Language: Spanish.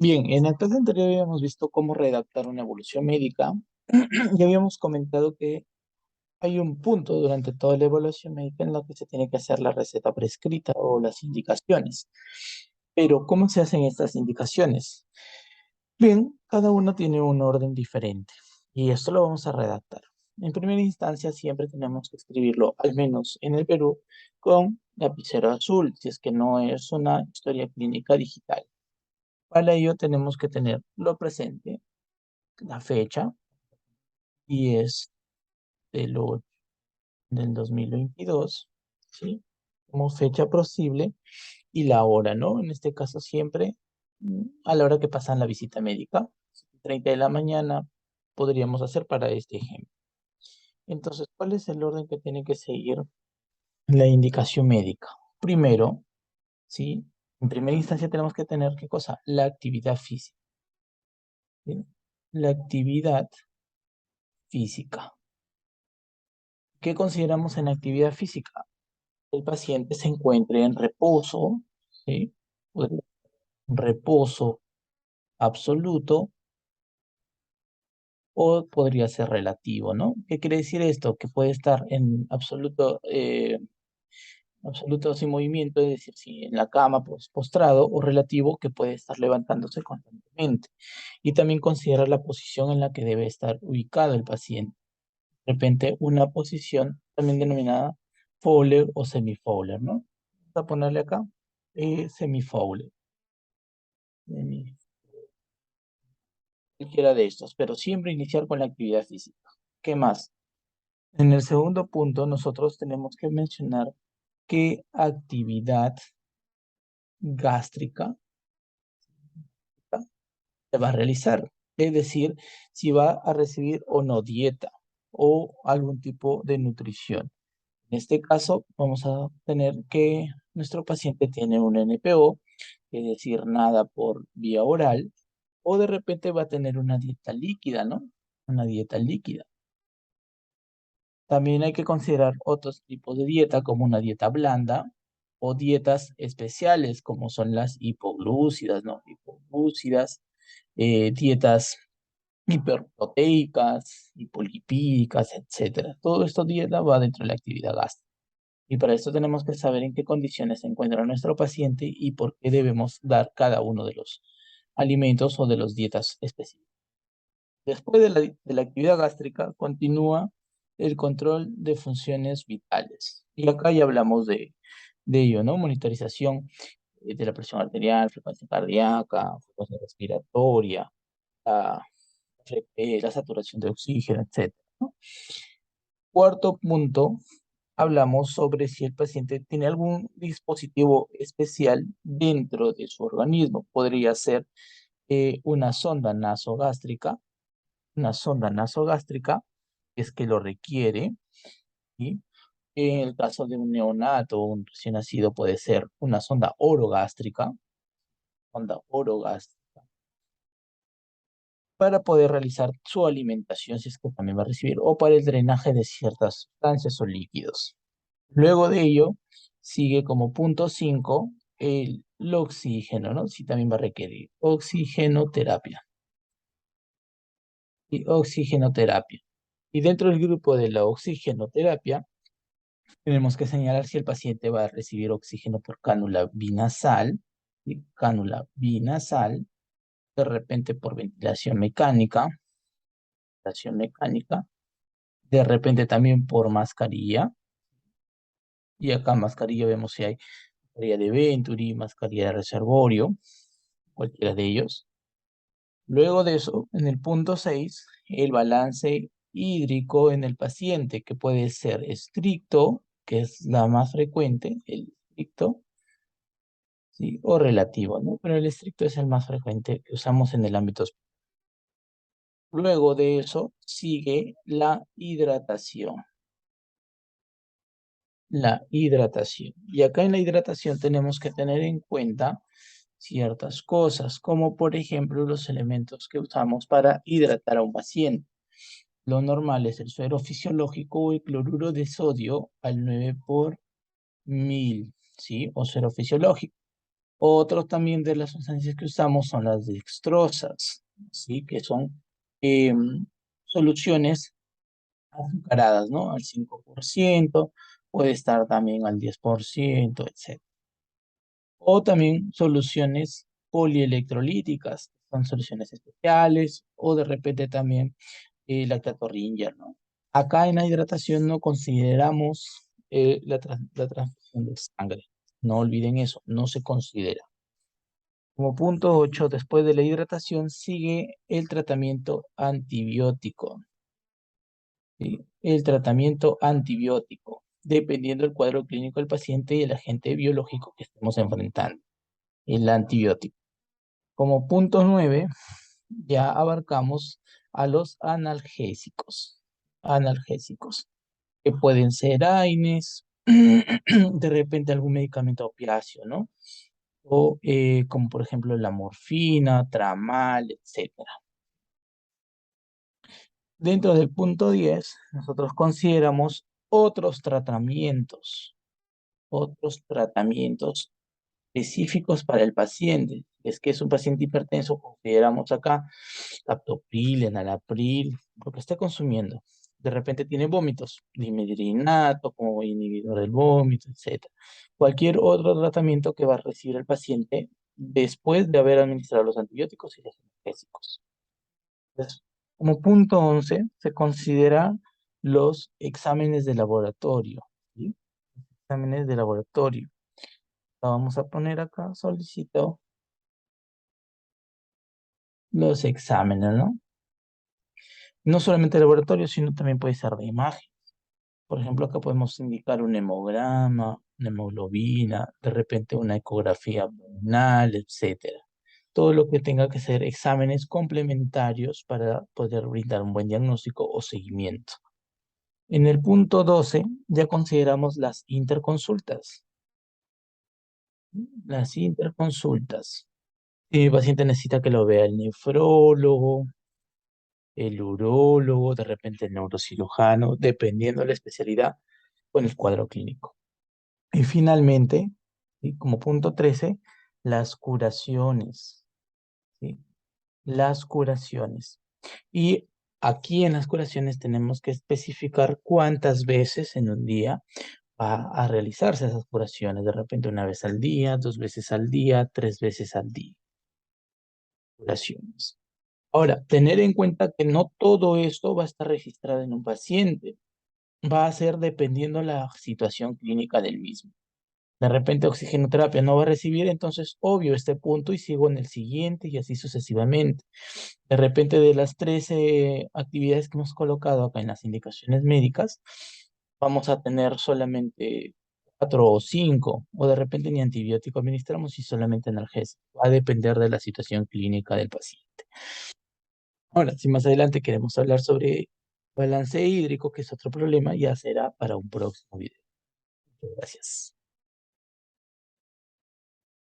Bien, en la clase anterior habíamos visto cómo redactar una evolución médica y habíamos comentado que hay un punto durante toda la evaluación médica en la que se tiene que hacer la receta prescrita o las indicaciones. Pero, ¿cómo se hacen estas indicaciones? Bien, cada uno tiene un orden diferente y esto lo vamos a redactar. En primera instancia, siempre tenemos que escribirlo, al menos en el Perú, con lapicero azul, si es que no es una historia clínica digital. Para ello tenemos que tener lo presente, la fecha, 10 del 8 del 2022, ¿sí? Como fecha posible y la hora, ¿no? En este caso siempre a la hora que pasan la visita médica, 30 de la mañana, podríamos hacer para este ejemplo. Entonces, ¿cuál es el orden que tiene que seguir la indicación médica? Primero, ¿sí? En primera instancia tenemos que tener, ¿qué cosa? La actividad física, ¿sí? La actividad física. ¿Qué consideramos en actividad física? El paciente se encuentre en reposo, ¿sí? Puede ser un reposo absoluto o podría ser relativo, ¿no? ¿Qué quiere decir esto? Que puede estar en absoluto sin movimiento, es decir, si en la cama, pues postrado, o relativo, que puede estar levantándose constantemente. Y también considerar la posición en la que debe estar ubicado el paciente. De repente, una posición también denominada Fowler o semi-Fowler, ¿no? Vamos a ponerle acá semi-Fowler. semi- Cualquiera de estos, pero siempre iniciar con la actividad física. ¿Qué más? En el segundo punto, nosotros tenemos que mencionar qué actividad gástrica se va a realizar. Es decir, si va a recibir o no dieta o algún tipo de nutrición. En este caso, vamos a tener que nuestro paciente tiene un NPO, es decir, nada por vía oral, o de repente va a tener una dieta líquida, ¿no? Una dieta líquida. También hay que considerar otros tipos de dieta, como una dieta blanda o dietas especiales, como son las hipoglúcidas, ¿no? Hipoglúcidas, dietas hiperproteicas, hipolipídicas, etcétera. Todo esto dieta va dentro de la actividad gástrica. Y para esto tenemos que saber en qué condiciones se encuentra nuestro paciente y por qué debemos dar cada uno de los alimentos o de las dietas específicas. Después de la actividad gástrica, continúa el control de funciones vitales. Y acá ya hablamos de ello, ¿no? Monitorización de la presión arterial, frecuencia cardíaca, frecuencia respiratoria, la, la saturación de oxígeno, etcétera, ¿no? Cuarto punto, hablamos sobre si el paciente tiene algún dispositivo especial dentro de su organismo. Podría ser una sonda nasogástrica, es que lo requiere, ¿sí? En el caso de un neonato o un recién nacido puede ser una sonda orogástrica, para poder realizar su alimentación, si es que también va a recibir, o para el drenaje de ciertas sustancias o líquidos. Luego de ello, sigue como punto 5 el oxígeno, ¿no? Si también va a requerir oxigenoterapia y oxigenoterapia. Y dentro del grupo de la oxigenoterapia, tenemos que señalar si el paciente va a recibir oxígeno por cánula binasal, ¿sí? Cánula binasal, de repente por ventilación mecánica, de repente también por mascarilla, y acá mascarilla vemos si hay mascarilla de Venturi, mascarilla de reservorio, cualquiera de ellos. Luego de eso, en el punto 6, el balance hídrico en el paciente, que puede ser estricto, que es la más frecuente, el estricto, ¿sí? O relativo, ¿no? Pero el estricto es el más frecuente que usamos en el ámbito hospitalario. Luego de eso sigue la hidratación. La hidratación. Y acá en la hidratación tenemos que tener en cuenta ciertas cosas, como por ejemplo los elementos que usamos para hidratar a un paciente. Lo normal es el suero fisiológico o el cloruro de sodio al 9 por 1000, ¿sí? O suero fisiológico. Otros también de las sustancias que usamos son las dextrosas, ¿sí? Que son em, soluciones azucaradas, ¿no? Al 5%, puede estar también al 10%, etc. O también soluciones polielectrolíticas, son soluciones especiales, o de repente también lactato Ringer, ¿no? Acá en la hidratación no consideramos la transfusión de sangre. No olviden eso, no se considera. Como punto 8, después de la hidratación sigue el tratamiento antibiótico. ¿Sí? El tratamiento antibiótico, dependiendo del cuadro clínico del paciente y el agente biológico que estemos enfrentando. El antibiótico. Como punto 9, ya abarcamos a los analgésicos. Analgésicos, que pueden ser AINES, de repente algún medicamento opiáceo, ¿no? O como por ejemplo la morfina, tramal, etcétera. Dentro del punto 10, nosotros consideramos otros tratamientos específicos para el paciente. Es que es un paciente hipertenso, consideramos acá captopril, enalapril, lo que esté consumiendo. De repente tiene vómitos, dimidrinato como inhibidor del vómito, etc. Cualquier otro tratamiento que va a recibir el paciente después de haber administrado los antibióticos y los analgésicos. Entonces, como punto 11, se considera los exámenes de laboratorio, ¿sí? Exámenes de laboratorio. La vamos a poner acá, solicito los exámenes, ¿no? No solamente de laboratorio, sino también puede ser de imagen. Por ejemplo, acá podemos indicar un hemograma, una hemoglobina, de repente una ecografía abdominal, etcétera. Todo lo que tenga que ser exámenes complementarios para poder brindar un buen diagnóstico o seguimiento. En el punto 12 ya consideramos las interconsultas. Las interconsultas. Si mi paciente necesita que lo vea el nefrólogo, el urólogo, de repente el neurocirujano, dependiendo de la especialidad con el cuadro clínico. Y finalmente, ¿sí? Como punto 13, las curaciones, ¿sí? Las curaciones. Y aquí en las curaciones tenemos que especificar cuántas veces en un día va a realizarse esas curaciones. De repente una vez al día, 2 veces al día, 3 veces al día. Curaciones. Ahora, tener en cuenta que no todo esto va a estar registrado en un paciente. Va a ser dependiendo la situación clínica del mismo. De repente oxigenoterapia no va a recibir, entonces obvio este punto y sigo en el siguiente y así sucesivamente. De repente de las 13 actividades que hemos colocado acá en las indicaciones médicas, vamos a tener solamente 4 o 5, o de repente ni antibiótico administramos y solamente analgésico. Va a depender de la situación clínica del paciente. Ahora, si más adelante queremos hablar sobre balance hídrico, que es otro problema, ya será para un próximo video. Muchas gracias.